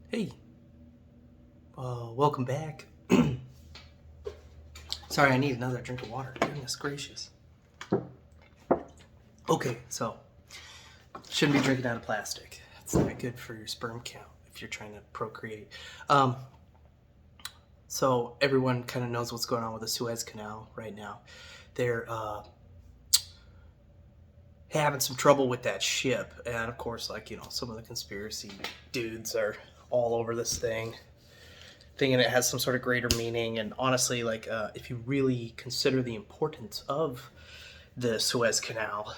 Hey, welcome back. Sorry, I need another drink of water. Goodness gracious. Okay, so shouldn't be drinking out of plastic. It's not good for your sperm count if you're trying to procreate. Um, so everyone kind of knows what's going on with the Suez Canal right now. They're having some trouble with that ship, and of course, some of the conspiracy dudes are all over this thing, thinking it has some sort of greater meaning. And honestly, if you really consider the importance of the Suez Canal,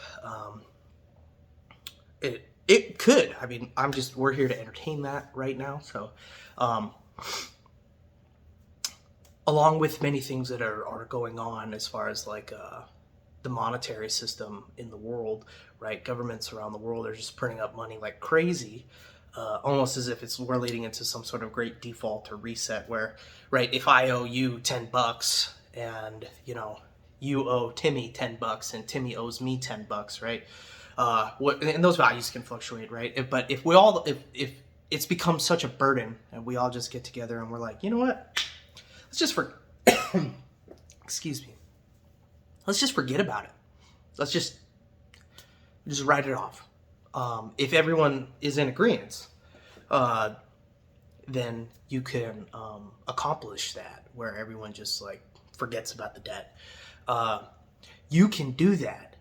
it could. I mean, we're here to entertain that right now. So, um, along with many things that are going on as far as the monetary system in the world, right? Governments around the world are just printing up money like crazy, almost as if we're leading into some sort of great default or reset. Where, right, if I owe you $10 and you owe Timmy $10 and Timmy owes me $10, right? And those values can fluctuate, right? But if it's become such a burden and we all just get together and we're like, you know what? Let's just excuse me. Let's just forget about it. Let's just write it off. If everyone is in agreement, uh, then you can accomplish that where everyone just forgets about the debt. Uh, you can do that.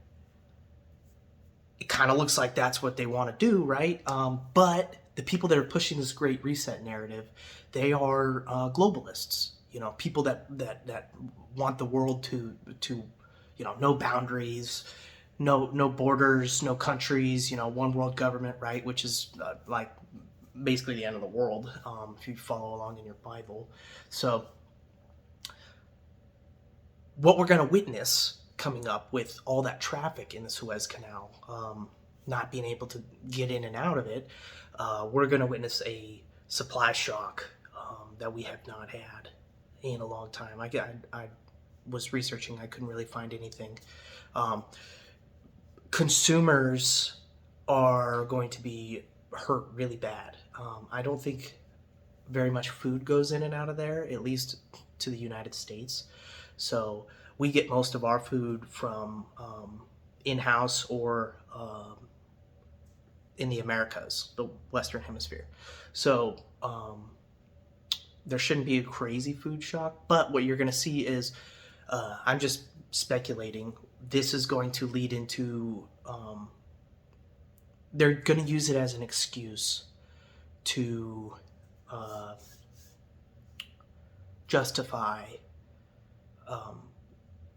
It kind of looks like that's what they want to do, right? But the people that are pushing this great reset narrative, they are globalists. People that want the world to no boundaries, no borders, no countries, one world government, right? Which is basically the end of the world, if you follow along in your Bible. So what we're going to witness coming up with all that traffic in the Suez Canal, not being able to get in and out of it, we're going to witness a supply shock that we have not had in a long time. I was researching, I couldn't really find anything. Consumers are going to be hurt really bad. I don't think very much food goes in and out of there, at least to the United States. So we get most of our food from in-house or in the Americas, the Western Hemisphere. So there shouldn't be a crazy food shock. But what you're going to see is, I'm just speculating, this is going to lead into, they're going to use it as an excuse to justify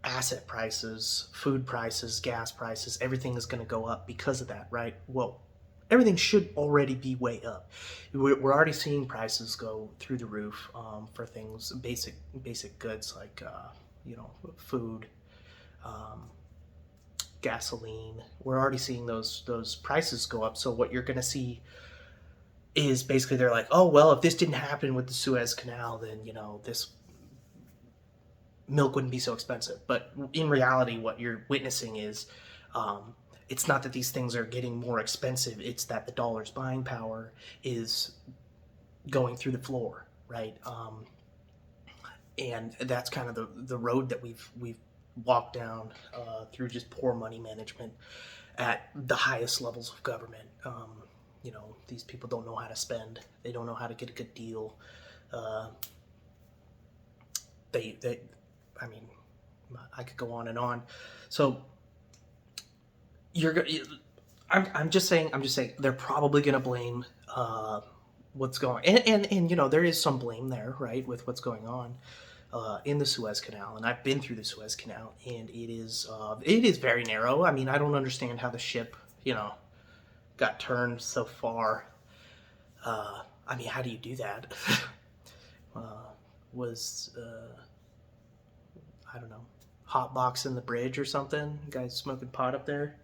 asset prices, food prices, gas prices. Everything is going to go up because of that, right? Well, everything should already be way up. We're already seeing prices go through the roof for things, basic goods like food, gasoline. We're already seeing those prices go up. So what you're going to see is basically they're like, oh well, if this didn't happen with the Suez Canal, then this milk wouldn't be so expensive. But in reality, what you're witnessing is, it's not that these things are getting more expensive. It's that the dollar's buying power is going through the floor, right? And that's kind of the road that we've walked down through just poor money management at the highest levels of government. These people don't know how to spend. They don't know how to get a good deal. They I mean, I could go on and on. So you're I'm just saying they're probably going to blame what's going, and there is some blame there, right, with what's going on in the Suez Canal. And I've been through the Suez Canal, and it is very narrow. I mean, I don't understand how the ship got turned so far. I mean, how do you do that? Was I don't know, hot box in the bridge or something? Guys smoking pot up there.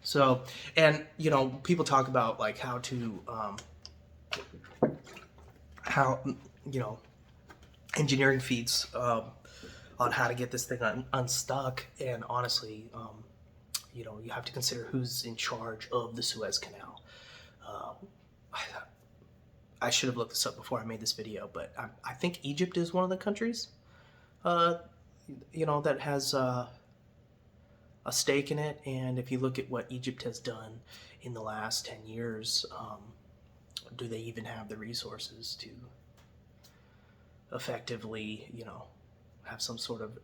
So, and people talk about how to how engineering feats on how to get this thing unstuck. And honestly, you have to consider who's in charge of the Suez Canal. Uh, I should have looked this up before I made this video, but I think Egypt is one of the countries, uh, that has a stake in it. And if you look at what Egypt has done in the last 10 years, do they even have the resources to effectively, have some sort of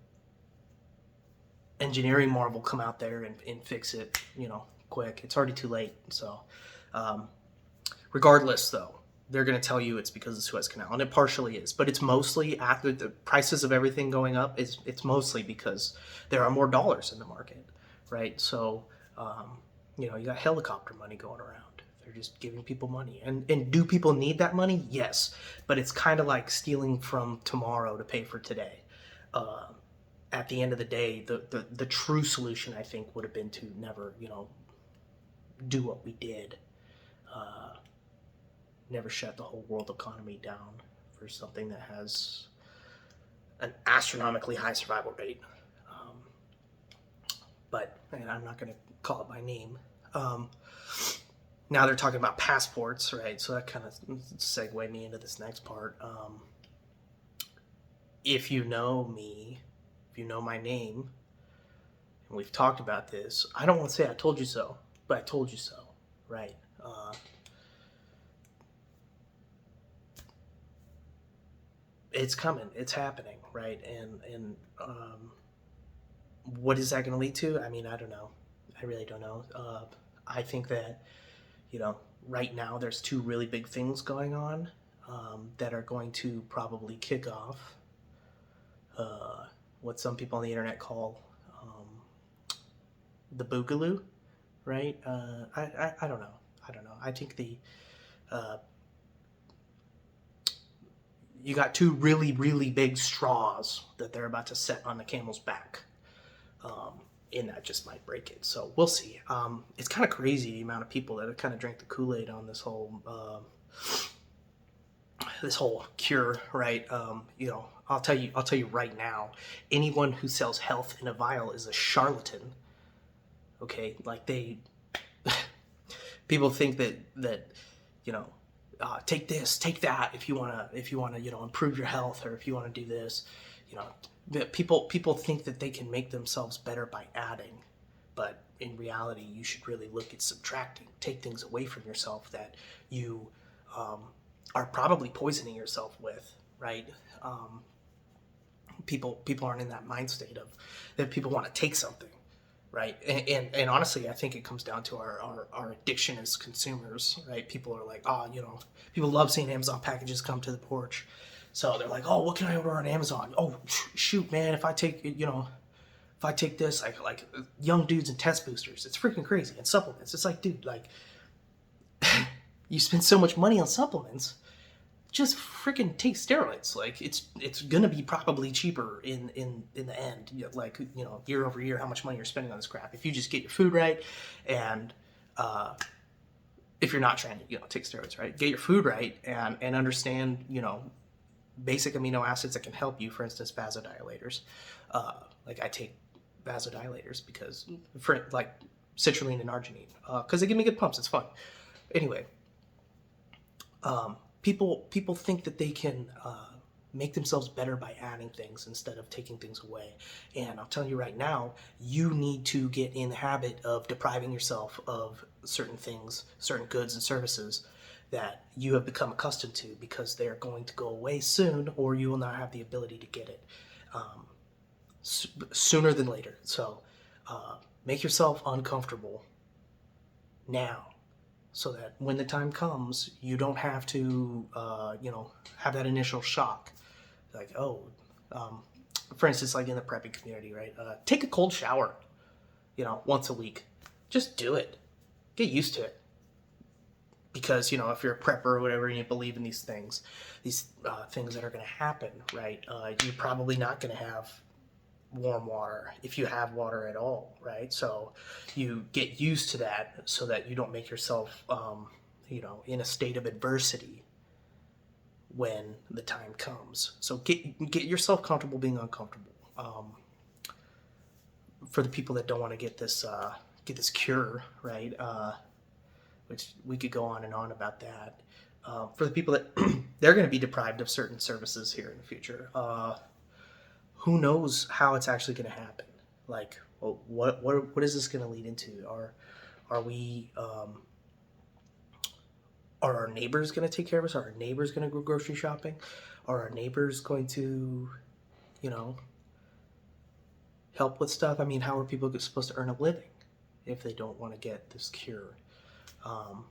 engineering marvel come out there and fix it, quick? It's already too late. So, regardless, though, they're going to tell you it's because of the Suez Canal, and it partially is, but it's mostly after the prices of everything going up. It's mostly because there are more dollars in the market, right? So, you got helicopter money going around. They're just giving people money, and do people need that money? Yes, but it's kind of like stealing from tomorrow to pay for today. At the end of the day, the true solution, I think, would have been to never, do what we did. Never shut the whole world economy down for something that has an astronomically high survival rate. But and I'm not going to call it by name. Now they're talking about passports, right? So that kind of segued me into this next part. If you know me, if you know my name, and we've talked about this, I don't want to say I told you so, but I told you so, right? It's coming, it's happening, right? And what is that going to lead to? I mean, I don't know. I really don't know. I think that, right now there's two really big things going on that are going to probably kick off what some people on the internet call the boogaloo, right? I don't know. I don't know. I think you got two really, really big straws that they're about to set on the camel's back. And that just might break it. So we'll see. It's kind of crazy the amount of people that have kind of drank the Kool-Aid on this whole cure, right? I'll tell you right now, anyone who sells health in a vial is a charlatan. Okay, like people think that take this, take that if you wanna improve your health, or if you want to do this, people think that they can make themselves better by adding, but in reality, you should really look at subtracting. Take things away from yourself that you are probably poisoning yourself with, right? People aren't in that mind state of that people want to take something, right? And honestly, I think it comes down to our addiction as consumers, right? People are like, people love seeing Amazon packages come to the porch. So they're like, oh, what can I order on Amazon? Oh, shoot, man, if I take this, like young dudes and test boosters, it's freaking crazy. And supplements, it's like, dude, like, you spend so much money on supplements, just freaking take steroids. Like, it's gonna be probably cheaper in the end. Like, year over year, how much money you're spending on this crap. If you just get your food right, and if you're not trying to take steroids, right, get your food right, and understand basic amino acids that can help you. For instance, vasodilators. Like, I take vasodilators because for like citrulline and arginine, because they give me good pumps. It's fun. Anyway, people think that they can make themselves better by adding things instead of taking things away. And I'll tell you right now, you need to get in the habit of depriving yourself of certain things, certain goods and services that you have become accustomed to, because they're going to go away soon, or you will not have the ability to get it sooner than later. So make yourself uncomfortable now, so that when the time comes, you don't have to, have that initial shock. Like, for instance, like in the prepping community, right? Take a cold shower, once a week. Just do it. Get used to it. Because, if you're a prepper or whatever, and you believe in these things that are going to happen, right? You're probably not going to have warm water if you have water at all, right? So you get used to that so that you don't make yourself, in a state of adversity when the time comes. So get yourself comfortable being uncomfortable. For the people that don't want to get this cure, right? Which we could go on and on about that. For the people that they're going to be deprived of certain services here in the future. Who knows how it's actually going to happen? Like, well, what is this going to lead into? Are we are our neighbors going to take care of us? Are our neighbors going to go grocery shopping? Are our neighbors going to, you know, help with stuff? I mean, how are people supposed to earn a living if they don't want to get this cure? Um,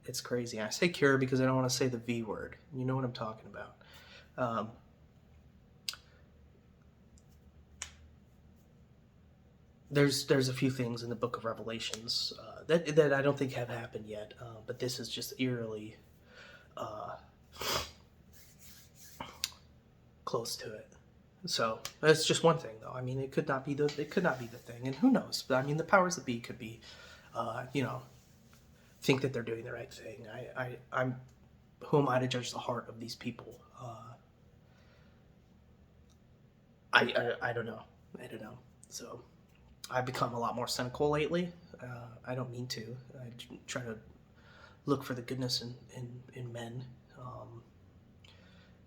it's crazy. I say cure because I don't want to say the V word. You know what I'm talking about. Um, there's a few things in the Book of Revelations that I don't think have happened yet, but this is just eerily uh, close to it. So that's just one thing, though. I mean, it could not be the thing, and who knows? But I mean, the powers that be could be, you know, think that they're doing the right thing. I'm who am I to judge the heart of these people? I don't know. I don't know. So I've become a lot more cynical lately. I don't mean to. I try to look for the goodness in men.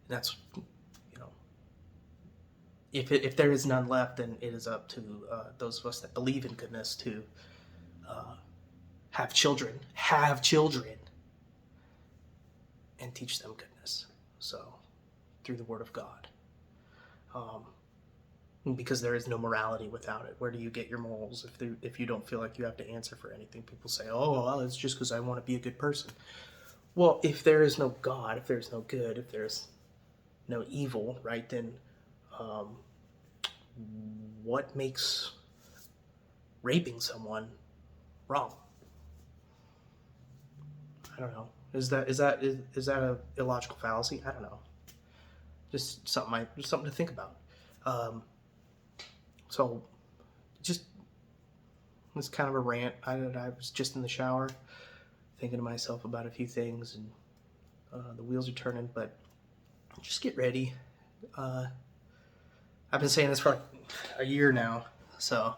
That's, you know, if there is none left, then it is up to those of us that believe in goodness to have children, and teach them goodness. So through the Word of God. Because there is no morality without it. Where do you get your morals if you don't feel like you have to answer for anything? People say, "Oh, well, it's just because I want to be a good person." Well, if there is no God, if there's no good, if there's no evil, right? Then, what makes raping someone wrong? I don't know. Is that a illogical fallacy? I don't know. Just something to think about. So, just it's kind of a rant. I was just in the shower, thinking to myself about a few things, and the wheels are turning. But just get ready. I've been saying this for like a year now. So,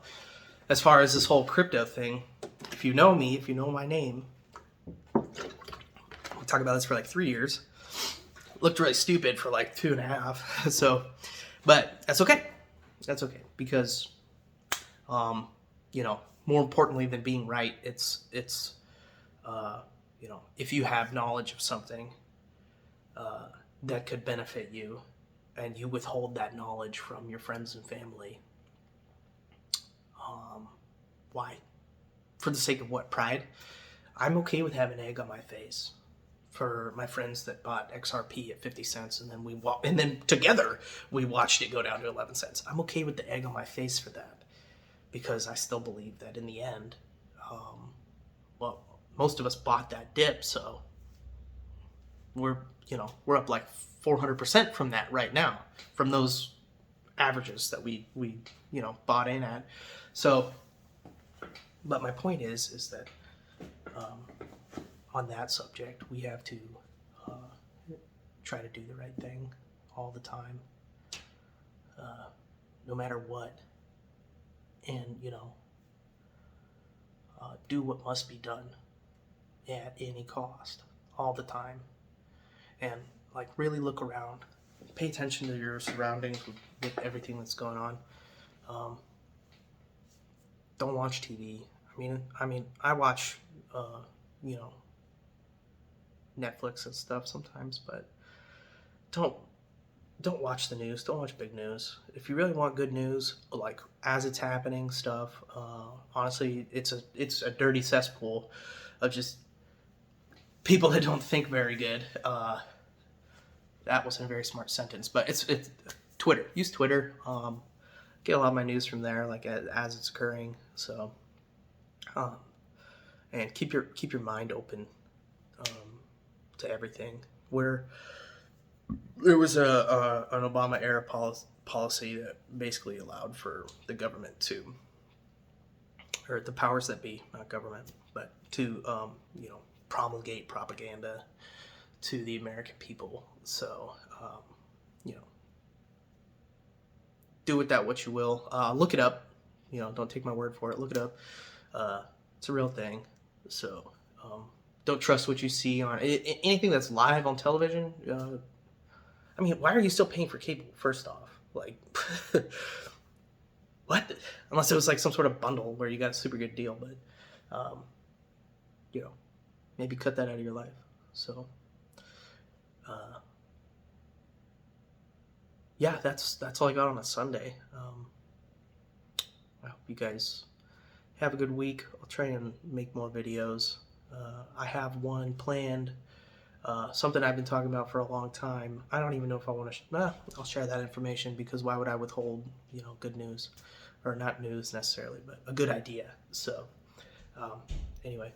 as far as this whole crypto thing, if you know me, if you know my name, we talked about this for like 3 years. Looked really stupid for like 2.5. So, but that's okay. That's okay because, you know, more importantly than being right, it's you know, if you have knowledge of something that could benefit you, and you withhold that knowledge from your friends and family, why? For the sake of what? Pride? I'm okay with having egg on my face for my friends that bought XRP at 50 cents and then together we watched it go down to 11 cents. I'm okay with the egg on my face for that because I still believe that in the end, well, most of us bought that dip, so we're up like 400% from that right now, from those averages that we bought in at. So, but my point is that on that subject, we have to try to do the right thing all the time, no matter what, and do what must be done at any cost all the time, and like really look around, pay attention to your surroundings with everything that's going on. Don't watch TV. I mean, I watch, Netflix and stuff sometimes, but don't watch the news. Don't watch big news. If you really want good news, like as it's happening stuff, honestly, it's a dirty cesspool of just people that don't think very good. That wasn't a very smart sentence, but it's Twitter. Use Twitter. Get a lot of my news from there, like as it's occurring. So, and keep your mind open to everything. Where there was an Obama era policy that basically allowed for the government to, or the powers that be, not government, but to promulgate propaganda to the American people. So do with that what you will. Look it up. Don't take my word for it. Look it up. It's a real thing. So Don't trust what you see on anything that's live on television. I mean, why are you still paying for cable? First off, like, what? Unless it was like some sort of bundle where you got a super good deal, but you know, maybe cut that out of your life. So, yeah, that's all I got on a Sunday. I hope you guys have a good week. I'll try and make more videos. I have one planned, something I've been talking about for a long time. I don't even know if I want to. I'll share that information, because why would I withhold, good news, or not news necessarily, but a good idea. So, anyway,